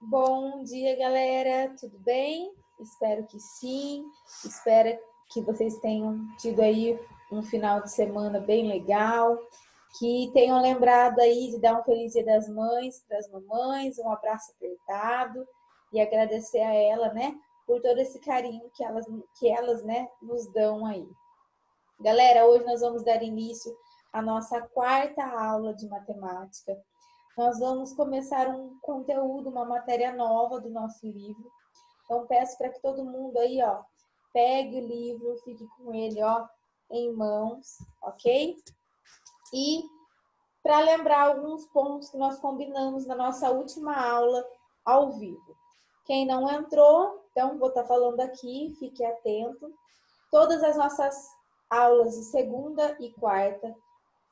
Bom dia, galera. Tudo bem? Espero que sim. Espero que vocês tenham tido aí um final de semana bem legal, que tenham lembrado aí de dar um feliz Dia das Mães para as mamães, um abraço apertado e agradecer a ela, né, por todo esse carinho que elas, né, nos dão aí. Galera, hoje nós vamos dar início à nossa quarta aula de matemática. Nós vamos começar um conteúdo, uma matéria nova do nosso livro. Então, peço para que todo mundo aí, ó, pegue o livro, fique com ele, ó, em mãos, ok? E para lembrar alguns pontos que nós combinamos na nossa última aula ao vivo. Quem não entrou, então vou estar falando aqui, fique atento. Todas as nossas aulas de segunda e quarta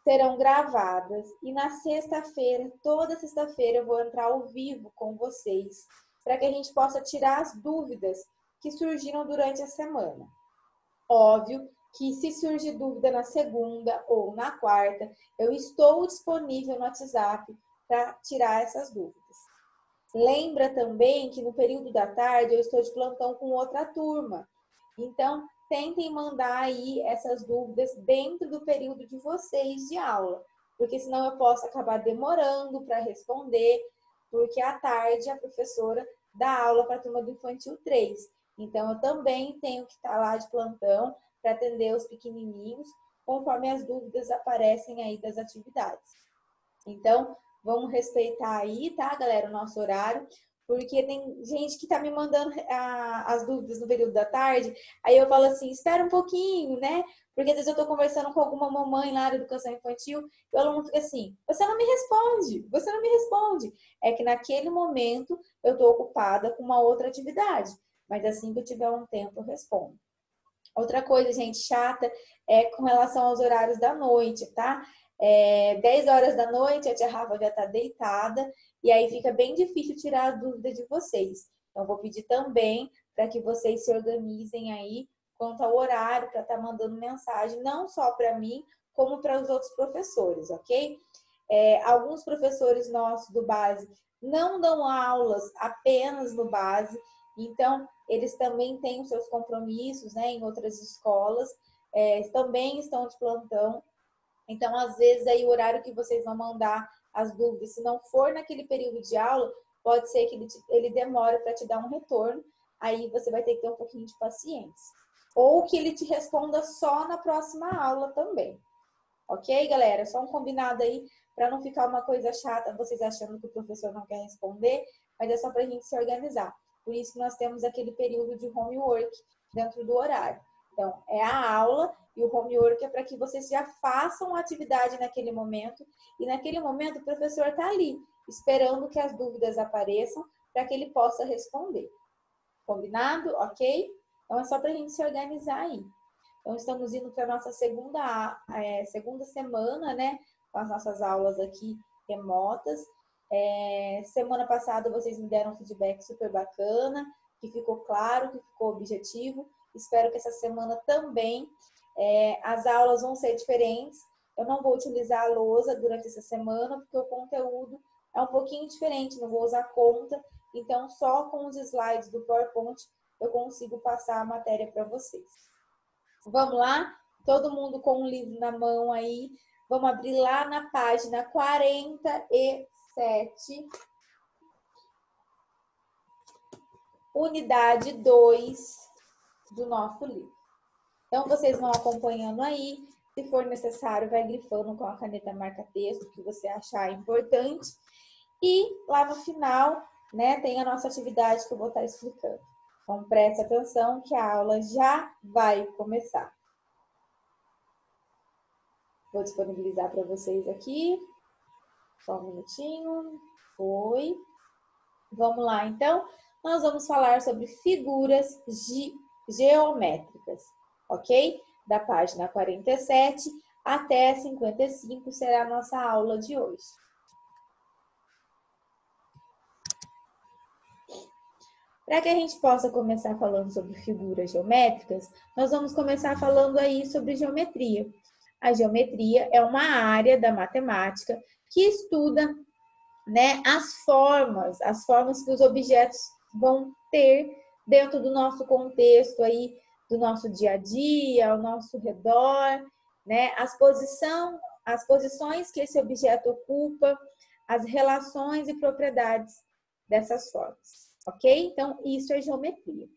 serão gravadas e na sexta-feira, toda sexta-feira, eu vou entrar ao vivo com vocês para que a gente possa tirar as dúvidas que surgiram durante a semana. Óbvio que se surgir dúvida na segunda ou na quarta, eu estou disponível no WhatsApp para tirar essas dúvidas. Lembra também que no período da tarde eu estou de plantão com outra turma. Então, tentem mandar aí essas dúvidas dentro do período de vocês de aula, porque senão eu posso acabar demorando para responder, porque à tarde a professora dá aula para a turma do Infantil 3. Então, eu também tenho que estar lá de plantão para atender os pequenininhos, conforme as dúvidas aparecem aí das atividades. Então, vamos respeitar aí, tá, galera, o nosso horário, porque tem gente que tá me mandando as dúvidas no período da tarde, aí eu falo assim, espera um pouquinho, né? Porque às vezes eu tô conversando com alguma mamãe lá da educação infantil e o aluno fica assim, você não me responde, você não me responde. É que naquele momento eu tô ocupada com uma outra atividade, mas assim que eu tiver um tempo eu respondo. Outra coisa, gente, chata é com relação aos horários da noite, tá? 10 horas da noite, a tia Rafa já tá deitada e aí fica bem difícil tirar a dúvida de vocês. Então, vou pedir também para que vocês se organizem aí quanto ao horário para estar mandando mensagem, não só para mim, como para os outros professores, ok? Alguns professores nossos do base não dão aulas apenas no base, então eles também têm os seus compromissos, né, em outras escolas, também estão de plantão. Então, às vezes, aí o horário que vocês vão mandar as dúvidas, se não for naquele período de aula, pode ser que ele demore para te dar um retorno, aí você vai ter que ter um pouquinho de paciência. Ou que ele te responda só na próxima aula também. Ok, galera? Só um combinado aí, para não ficar uma coisa chata, vocês achando que o professor não quer responder, mas é só para a gente se organizar. Por isso que nós temos aquele período de homework dentro do horário. Então, é a aula e o homework é para que vocês já façam a atividade naquele momento. E naquele momento o professor está ali, esperando que as dúvidas apareçam para que ele possa responder. Combinado? Ok? Então, é só para a gente se organizar aí. Então, estamos indo para a nossa segunda semana, né? Com as nossas aulas aqui remotas. Semana passada vocês me deram um feedback super bacana, que ficou claro, que ficou objetivo. Espero que essa semana também as aulas vão ser diferentes. Eu não vou utilizar a lousa durante essa semana, porque o conteúdo é um pouquinho diferente, não vou usar conta. Então, só com os slides do PowerPoint eu consigo passar a matéria para vocês. Vamos lá? Todo mundo com um livro na mão aí. Vamos abrir lá na página 47, unidade 2 do nosso livro. Então, vocês vão acompanhando aí. Se for necessário, vai grifando com a caneta marca-texto, que você achar importante. E lá no final, né, tem a nossa atividade que eu vou estar explicando. Então, preste atenção que a aula já vai começar. Vou disponibilizar para vocês aqui. Só um minutinho. Foi. Vamos lá, então. Nós vamos falar sobre figuras geométricas, ok? Da página 47 até 55 será a nossa aula de hoje. Para que a gente possa começar falando sobre figuras geométricas, nós vamos começar falando aí sobre geometria. A geometria é uma área da matemática que estuda né, as formas que os objetos vão ter dentro do nosso contexto aí, do nosso dia a dia, ao nosso redor, né, as posições que esse objeto ocupa, as relações e propriedades dessas formas, ok? Então, isso é geometria.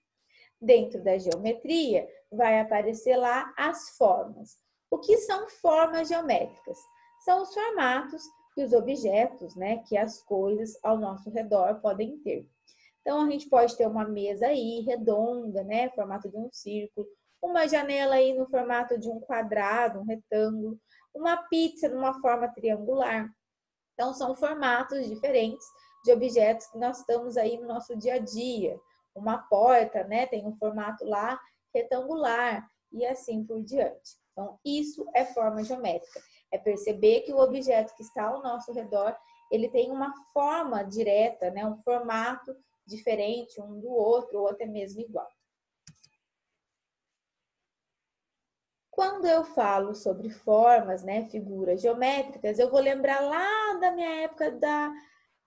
Dentro da geometria, vai aparecer lá as formas. O que são formas geométricas? São os formatos que os objetos, né, que as coisas ao nosso redor podem ter. Então, a gente pode ter uma mesa aí redonda, né, formato de um círculo, uma janela aí no formato de um quadrado, um retângulo, uma pizza numa forma triangular. Então, são formatos diferentes de objetos que nós estamos aí no nosso dia a dia. Uma porta, né, tem um formato lá retangular e assim por diante. Então, isso é forma geométrica. É perceber que o objeto que está ao nosso redor, ele tem uma forma direta, né, um formato diferente um do outro ou até mesmo igual. Quando eu falo sobre formas, né, figuras geométricas, eu vou lembrar lá da minha época da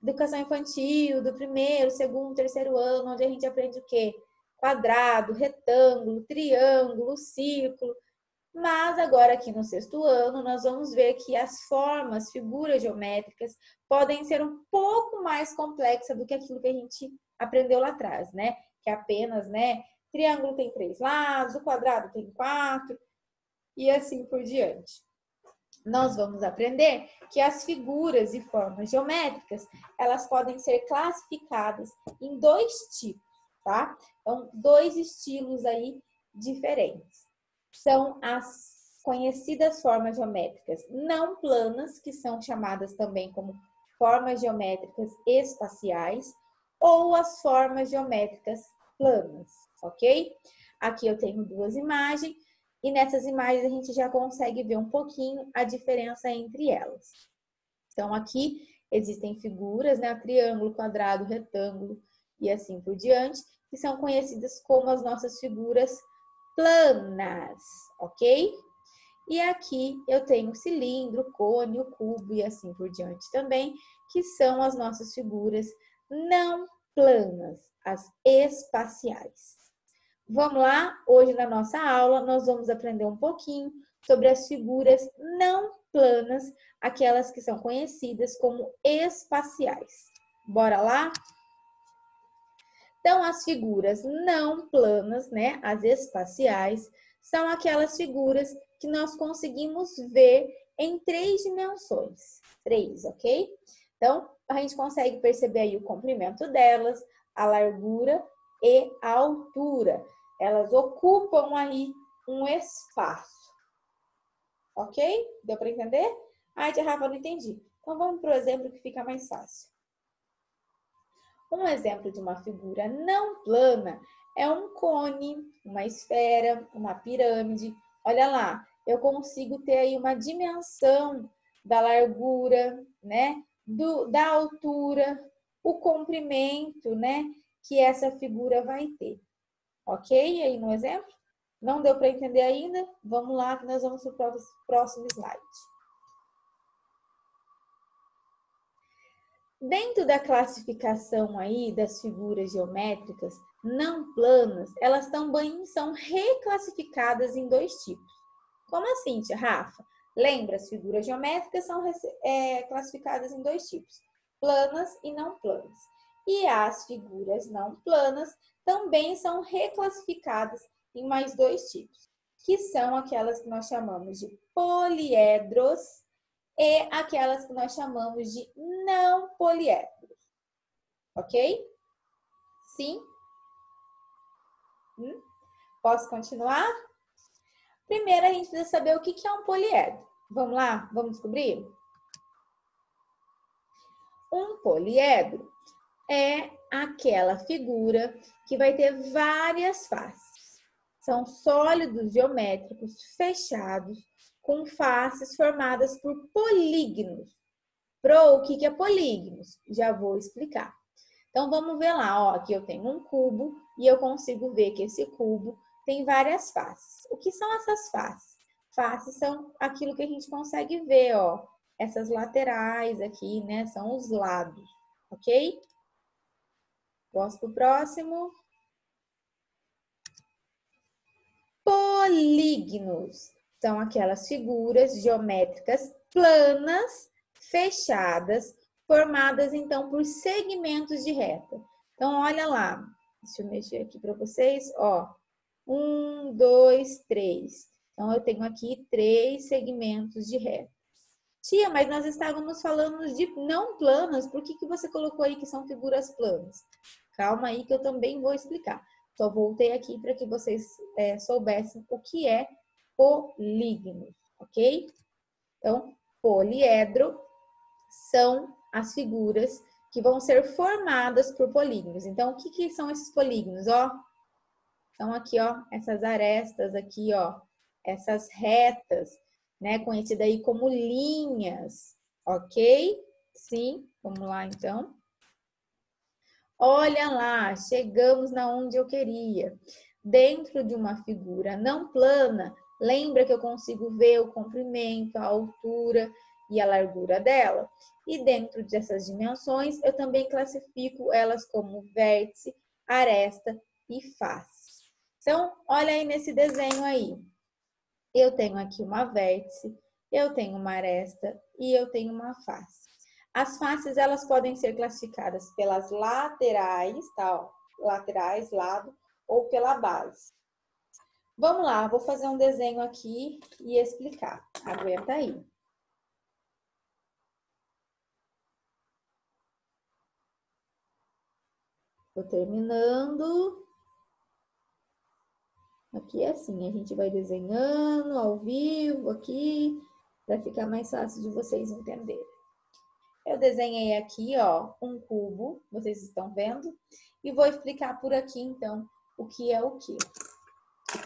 educação infantil, do primeiro, segundo, terceiro ano, onde a gente aprende o quê? Quadrado, retângulo, triângulo, círculo. Mas agora aqui no sexto ano, nós vamos ver que as formas, figuras geométricas, podem ser um pouco mais complexas do que aquilo que a gente aprendeu lá atrás, né? Que é apenas, né? Triângulo tem 3 lados, o quadrado tem 4 e assim por diante. Nós vamos aprender que as figuras e formas geométricas, elas podem ser classificadas em 2 tipos, tá? Então, 2 estilos aí diferentes. São as conhecidas formas geométricas não planas, que são chamadas também como formas geométricas espaciais, ou as formas geométricas planas, ok? Aqui eu tenho 2 imagens, e nessas imagens a gente já consegue ver um pouquinho a diferença entre elas. Então, aqui existem figuras, né? Triângulo, quadrado, retângulo e assim por diante, que são conhecidas como as nossas figuras planas, ok? E aqui eu tenho o cilindro, o cone, o cubo e assim por diante também, que são as nossas figuras não planas, as espaciais. Vamos lá? Hoje na nossa aula nós vamos aprender um pouquinho sobre as figuras não planas, aquelas que são conhecidas como espaciais. Bora lá? Então, as figuras não planas, né, as espaciais, são aquelas figuras que nós conseguimos ver em 3 dimensões. 3, ok? Então, a gente consegue perceber aí o comprimento delas, a largura e a altura. Elas ocupam aí um espaço. Ok? Deu para entender? Ai, tia Rafa, não entendi. Então, vamos para o exemplo que fica mais fácil. Um exemplo de uma figura não plana é um cone, uma esfera, uma pirâmide. Olha lá, eu consigo ter aí uma dimensão da largura, né? Da altura, o comprimento, né? Que essa figura vai ter. Ok? Aí no exemplo? Não deu para entender ainda? Vamos lá que nós vamos para o próximo slide. Dentro da classificação aí das figuras geométricas não planas, elas também são reclassificadas em 2 tipos. Como assim, tia Rafa? Lembra, as figuras geométricas são classificadas em 2 tipos, planas e não planas. E as figuras não planas também são reclassificadas em mais 2 tipos, que são aquelas que nós chamamos de poliedros e aquelas que nós chamamos de não poliedros. Ok? Sim? Posso continuar? Primeiro, a gente precisa saber o que é um poliedro. Vamos lá? Vamos descobrir? Um poliedro é aquela figura que vai ter várias faces. São sólidos geométricos fechados com faces formadas por polígonos. O que é polígonos? Já vou explicar. Então, vamos ver lá, ó, aqui eu tenho um cubo e eu consigo ver que esse cubo tem várias faces. O que são essas faces? Faces são aquilo que a gente consegue ver, ó, essas laterais aqui, né? São os lados, ok? Posso pro próximo. Polígonos são aquelas figuras geométricas planas, fechadas, formadas então por segmentos de reta. Então, olha lá, deixa eu mexer aqui para vocês, ó. 1, 2, 3. Então, eu tenho aqui 3 segmentos de reta. Tia, mas nós estávamos falando de não planas, por que você colocou aí que são figuras planas? Calma aí que eu também vou explicar. Só voltei aqui para que vocês soubessem o que é polígono, ok? Então, poliedro são as figuras que vão ser formadas por polígonos. Então, o que são esses polígonos? Ó, então aqui, ó, essas arestas aqui, ó, essas retas, né, conhecida aí como linhas, ok? Sim, vamos lá então. Olha lá, chegamos na onde eu queria. Dentro de uma figura não plana, lembra que eu consigo ver o comprimento, a altura e a largura dela? E dentro dessas dimensões, eu também classifico elas como vértice, aresta e face. Então, olha aí nesse desenho aí. Eu tenho aqui uma vértice, eu tenho uma aresta e eu tenho uma face. As faces, elas podem ser classificadas pelas laterais, tá? Ó, laterais, lado, ou pela base. Vamos lá, vou fazer um desenho aqui e explicar. Aguenta aí. Tô terminando. Aqui é assim, a gente vai desenhando ao vivo aqui, para ficar mais fácil de vocês entenderem. Eu desenhei aqui, ó, um cubo, vocês estão vendo, e vou explicar por aqui, então, o que é o que.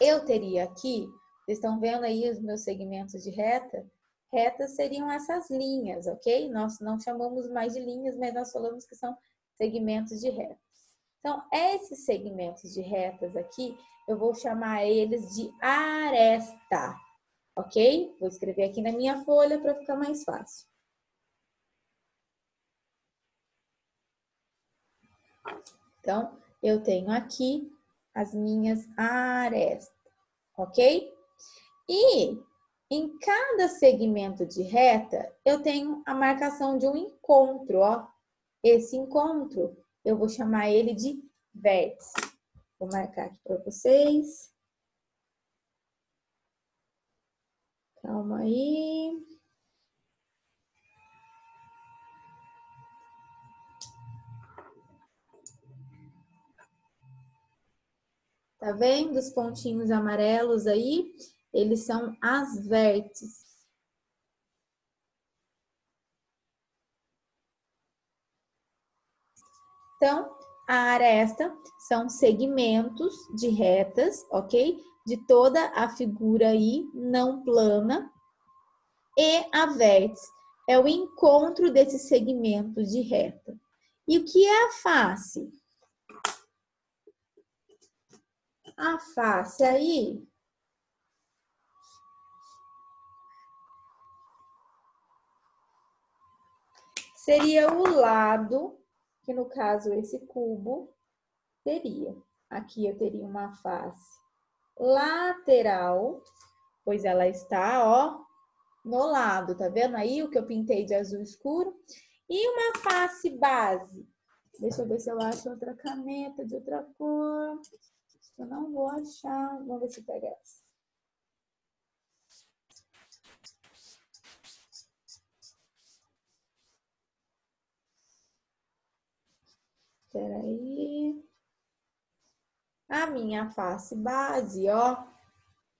Eu teria aqui, vocês estão vendo aí os meus segmentos de reta? Retas seriam essas linhas, ok? Nós não chamamos mais de linhas, mas nós falamos que são segmentos de retas. Então, esses segmentos de retas aqui, eu vou chamar eles de aresta, ok? Vou escrever aqui na minha folha para ficar mais fácil. Então, eu tenho aqui as minhas arestas, ok? E em cada segmento de reta, eu tenho a marcação de um encontro, ó. Esse encontro, eu vou chamar ele de vértice. Vou marcar aqui para vocês. Calma aí. Tá vendo os pontinhos amarelos aí? Eles são as vértices. Então, a aresta são segmentos de retas, ok? De toda a figura aí não plana. E a vértice é o encontro desses segmentos de reta. E o que é a face? A face aí seria o lado, que no caso esse cubo teria. Aqui eu teria uma face lateral, pois ela está, ó, no lado, tá vendo aí o que eu pintei de azul escuro? E uma face base. Deixa eu ver se eu acho outra caneta de outra cor. Eu não vou achar. Vamos ver se pega essa. Espera aí. A minha face base, ó,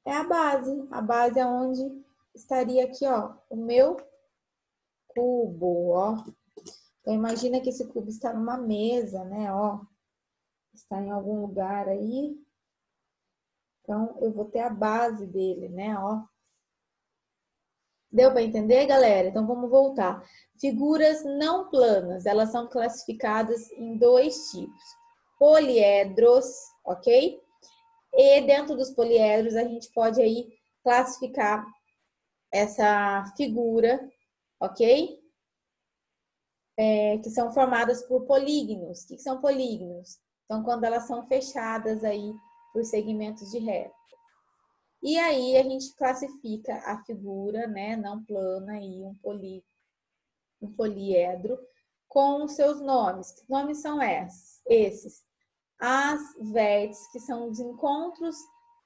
é a base. A base é onde estaria aqui, ó, o meu cubo, ó. Então, imagina que esse cubo está numa mesa, né, ó. Está em algum lugar aí. Então, eu vou ter a base dele, né, ó. Deu para entender, galera? Então, vamos voltar. Figuras não planas, elas são classificadas em 2 tipos. Poliedros, ok? E dentro dos poliedros, a gente pode aí classificar essa figura, ok? Que são formadas por polígonos. O que são polígonos? Então, quando elas são fechadas aí por segmentos de reta. E aí, a gente classifica a figura, né, não plana e um poliedro com os seus nomes. Que nomes são esses? As vértices, que são os encontros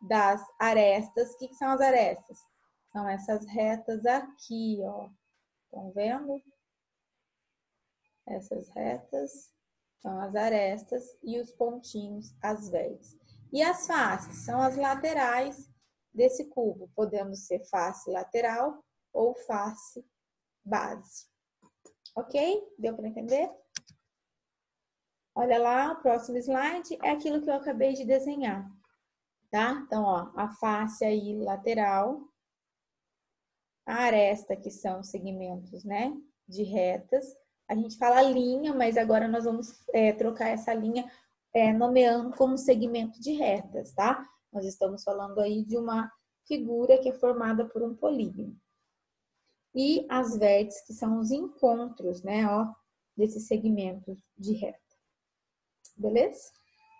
das arestas. O que são as arestas? São essas retas aqui, ó. Estão vendo? Essas retas são as arestas e os pontinhos, as vértices. E as faces são as laterais desse cubo, podendo ser face lateral ou face base. Ok? Deu para entender? Olha lá, o próximo slide é aquilo que eu acabei de desenhar, tá? Então, ó, a face aí lateral, a aresta, que são segmentos, né, de retas. A gente fala linha, mas agora nós vamos trocar essa linha nomeando como segmento de retas, tá? Nós estamos falando aí de uma figura que é formada por um polígono. E as vértices, que são os encontros, né, ó, desses segmentos de reta. Beleza?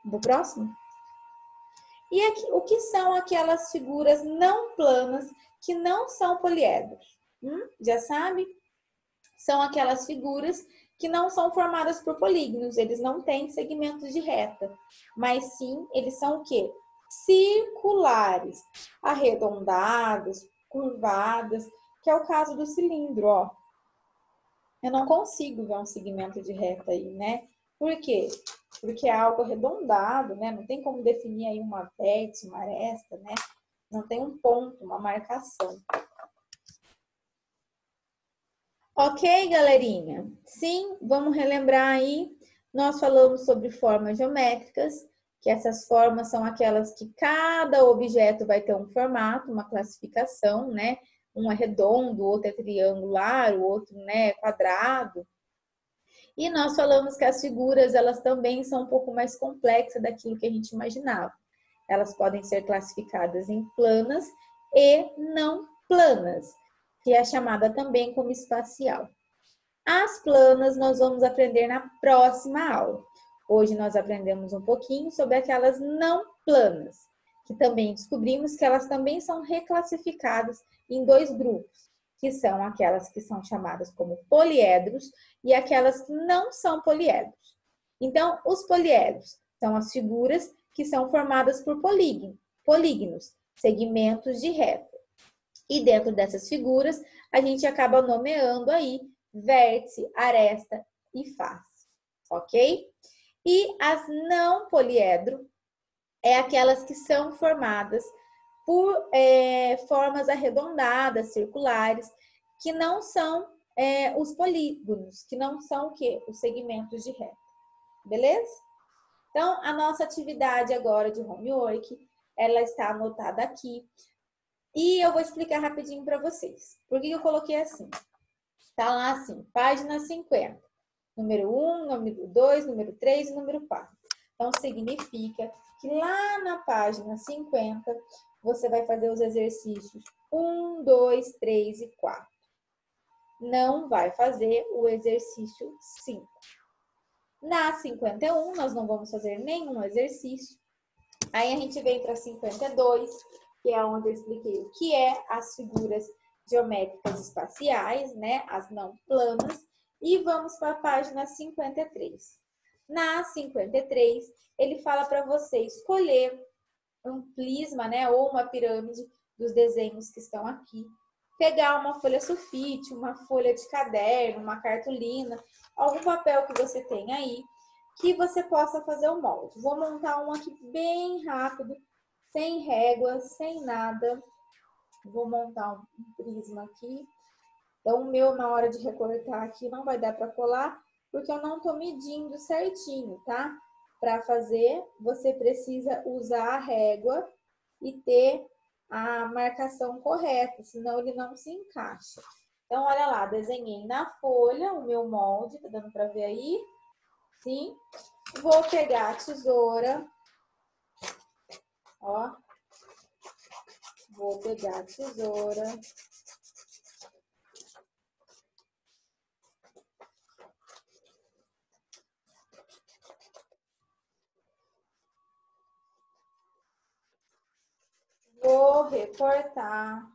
Do próximo? E aqui, o que são aquelas figuras não planas que não são poliedros? Já sabe? São aquelas figuras que não são formadas por polígonos, eles não têm segmentos de reta, mas sim, eles são o quê? Circulares, arredondadas, curvadas, que é o caso do cilindro, ó. Eu não consigo ver um segmento de reta aí, né? Por quê? Porque é algo arredondado, né? Não tem como definir aí uma vértice, uma aresta, né? Não tem um ponto, uma marcação. Ok, galerinha? Sim, vamos relembrar aí. Nós falamos sobre formas geométricas, que essas formas são aquelas que cada objeto vai ter um formato, uma classificação, né? Um é redondo, o outro é triangular, o outro, né, quadrado. E nós falamos que as figuras, elas também são um pouco mais complexas daquilo que a gente imaginava. Elas podem ser classificadas em planas e não planas, que é chamada também como espacial. As planas nós vamos aprender na próxima aula. Hoje nós aprendemos um pouquinho sobre aquelas não planas, que também descobrimos que elas também são reclassificadas em dois grupos, que são aquelas que são chamadas como poliedros e aquelas que não são poliedros. Então, os poliedros são as figuras que são formadas por polígonos, segmentos de reta. E dentro dessas figuras, a gente acaba nomeando aí vértice, aresta e face, ok? E as não poliedro é aquelas que são formadas por formas arredondadas, circulares, que não são os polígonos, que não são o quê? Os segmentos de reta, beleza? Então, a nossa atividade agora de homework, ela está anotada aqui. E eu vou explicar rapidinho para vocês. Por que eu coloquei assim? Tá lá assim, página 50. Número 1, número 2, número 3 e número 4. Então, significa que lá na página 50, você vai fazer os exercícios 1, 2, 3 e 4. Não vai fazer o exercício 5. Na 51, nós não vamos fazer nenhum exercício. Aí a gente vem para 52, que é onde eu expliquei o que é as figuras geométricas espaciais, né? As não planas. E vamos para a página 53. Na 53, ele fala para você escolher um prisma, né? Ou uma pirâmide dos desenhos que estão aqui. Pegar uma folha sulfite, uma folha de caderno, uma cartolina, algum papel que você tem aí, que você possa fazer o molde. Vou montar um aqui bem rápido, sem régua, sem nada. Vou montar um prisma aqui. Então, o meu, na hora de recortar aqui, não vai dar para colar, porque eu não tô medindo certinho, tá? Para fazer, você precisa usar a régua e ter a marcação correta, senão ele não se encaixa. Então, olha lá, desenhei na folha o meu molde, tá dando para ver aí? Sim. Vou pegar a tesoura, ó. Vou pegar a tesoura. vou recortar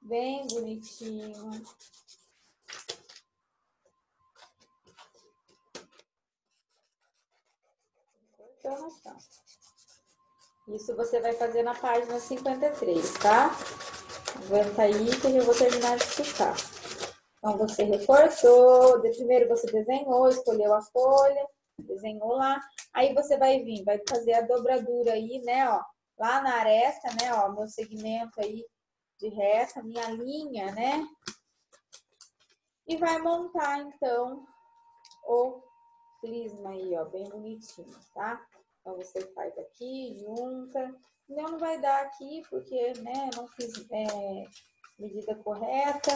bem bonitinho. Isso você vai fazer na página 53, tá? Aguenta aí que eu já vou terminar de explicar. Então, você recortou, primeiro você desenhou, escolheu a folha, desenhou lá. Aí você vai vir, vai fazer a dobradura aí, né, ó. Lá na aresta, né, ó, meu segmento aí de reta, minha linha, né? E vai montar, então, o crisma aí, ó, bem bonitinho, tá? Então, você faz aqui, junta. Não vai dar aqui, porque, né, eu não fiz medida correta.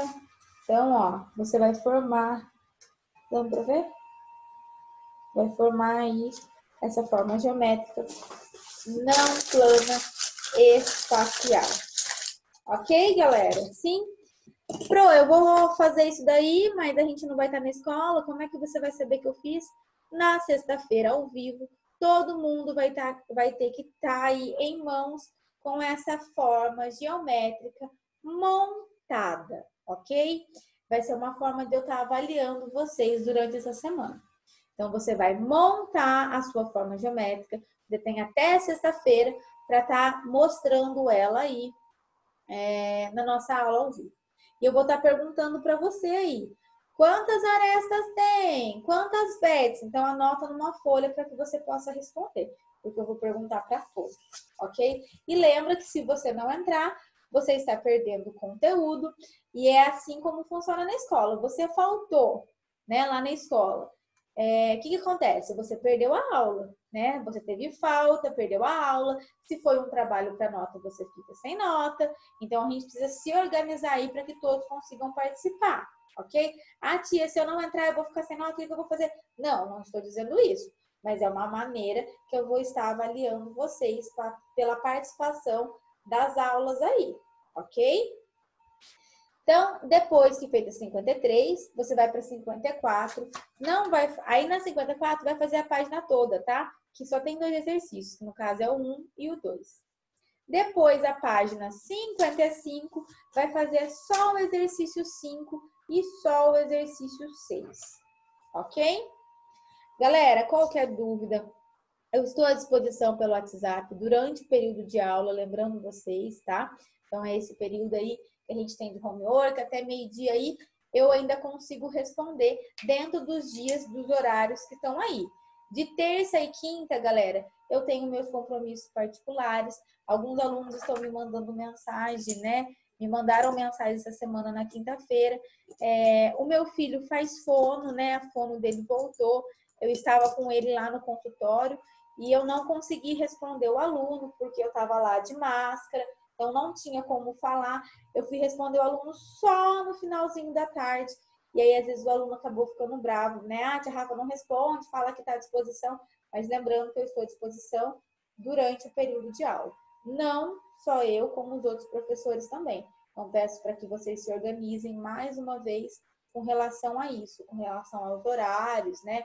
Então, ó, você vai formar, dá pra ver? Vai formar aí essa forma geométrica não plana espacial. Ok, galera? Sim? Pro, eu vou fazer isso daí, mas a gente não vai estar na escola. Como é que você vai saber que eu fiz? Na sexta-feira, ao vivo, todo mundo vai ter que estar aí em mãos com essa forma geométrica montada, ok? Vai ser uma forma de eu estar avaliando vocês durante essa semana. Então, você vai montar a sua forma geométrica. Você tem até sexta-feira para estar mostrando ela aí na nossa aula ao vivo. E eu vou estar perguntando para você aí, quantas arestas tem? Quantas vértices? Então, anota numa folha para que você possa responder, porque eu vou perguntar para todos, ok? E lembra que se você não entrar, você está perdendo conteúdo, e é assim como funciona na escola. Você faltou, né, lá na escola. O que acontece? Você perdeu a aula, né? Você teve falta, perdeu a aula. Se foi um trabalho para nota, você fica sem nota. Então, a gente precisa se organizar aí para que todos consigam participar, ok? Ah, tia, se eu não entrar, eu vou ficar sem nota, o que eu vou fazer? Não, não estou dizendo isso. Mas é uma maneira que eu vou estar avaliando vocês pela participação das aulas aí, ok? Então, depois que fez a 53, você vai para 54. Não vai, aí na 54 vai fazer a página toda, tá? Que só tem 2 exercícios, que no caso é o 1 e o 2. Depois, a página 55 vai fazer só o exercício 5 e só o exercício 6, ok? Galera, qualquer dúvida, eu estou à disposição pelo WhatsApp durante o período de aula, lembrando vocês, tá? Então, é esse período aí que a gente tem de homework, até meio-dia aí, eu ainda consigo responder dentro dos dias, dos horários que estão aí. De terça e quinta, galera, eu tenho meus compromissos particulares. Alguns alunos estão me mandando mensagem, né? Me mandaram mensagem essa semana na quinta-feira. O meu filho faz fono, né? A fono dele voltou. Eu estava com ele lá no consultório e eu não consegui responder o aluno porque eu estava lá de máscara, então não tinha como falar. Eu fui responder o aluno só no finalzinho da tarde. E aí, às vezes, o aluno acabou ficando bravo, né? Ah, tia Rafa, não responde, fala que está à disposição. Mas lembrando que eu estou à disposição durante o período de aula. Não só eu, como os outros professores também. Então, peço para que vocês se organizem mais uma vez com relação a isso, com relação aos horários, né?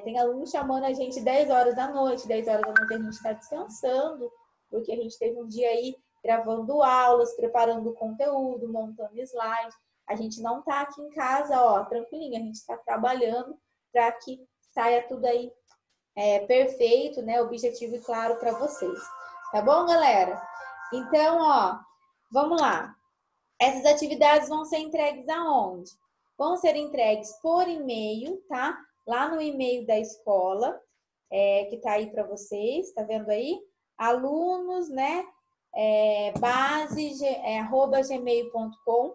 Tem alunos chamando a gente 10 horas da noite, 10 horas da noite a gente está descansando, porque a gente teve um dia aí gravando aulas, preparando conteúdo, montando slides. A gente não está aqui em casa, ó, tranquilinho, a gente está trabalhando para que saia tudo aí perfeito, né? Objetivo e claro para vocês. Tá bom, galera? Então, ó, vamos lá. Essas atividades vão ser entregues aonde? Vão ser entregues por e-mail, tá? Lá no e-mail da escola, que tá aí para vocês, tá vendo aí? Alunos, né? @gmail.com.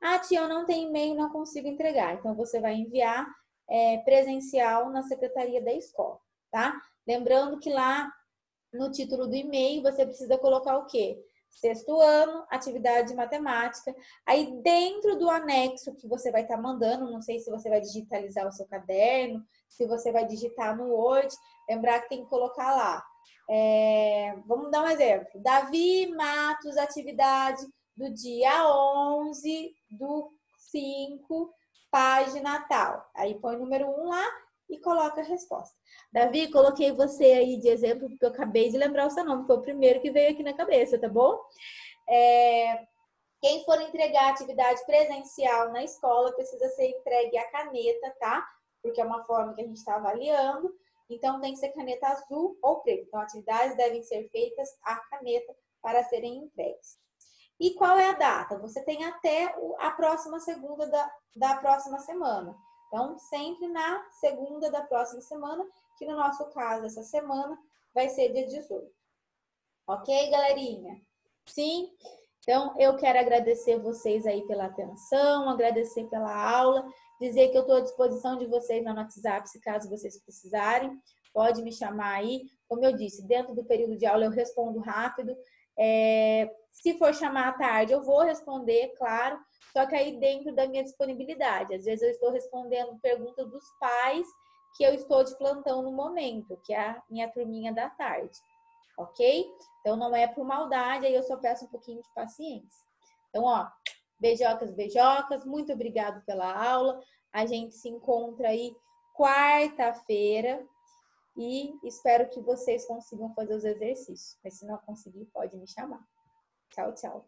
Ah, tia, eu não tenho e-mail, não consigo entregar. Então, você vai enviar presencial na secretaria da escola, tá? Lembrando que lá no título do e-mail você precisa colocar o quê? Sexto ano, atividade de matemática. Aí dentro do anexo que você vai estar mandando, não sei se você vai digitalizar o seu caderno, se você vai digitar no Word, lembrar que tem que colocar lá. Vamos dar um exemplo. Davi Matos, atividade do dia 11 do 5, página tal. Aí põe o número 1 lá e coloca a resposta. Davi, coloquei você aí de exemplo, porque eu acabei de lembrar o seu nome, foi o primeiro que veio aqui na cabeça, tá bom? Quem for entregar atividade presencial na escola precisa ser entregue a caneta, tá? Porque é uma forma que a gente está avaliando. Então, tem que ser caneta azul ou preta. Então, atividades devem ser feitas à caneta para serem entregues. E qual é a data? Você tem até a próxima segunda da próxima semana. Então, sempre na segunda da próxima semana, que no nosso caso, essa semana, vai ser dia 18. Ok, galerinha? Sim? Então, eu quero agradecer vocês aí pela atenção, agradecer pela aula, dizer que eu estou à disposição de vocês no WhatsApp, se caso vocês precisarem, pode me chamar aí. Como eu disse, dentro do período de aula eu respondo rápido. Se for chamar à tarde, eu vou responder, claro, só que aí dentro da minha disponibilidade. Às vezes eu estou respondendo perguntas dos pais que eu estou de plantão no momento, que é a minha turminha da tarde. Ok? Então, não é por maldade, aí eu só peço um pouquinho de paciência. Então, ó, beijocas, beijocas, muito obrigado pela aula. A gente se encontra aí quarta-feira e espero que vocês consigam fazer os exercícios. Mas se não conseguir, pode me chamar. Tchau, tchau.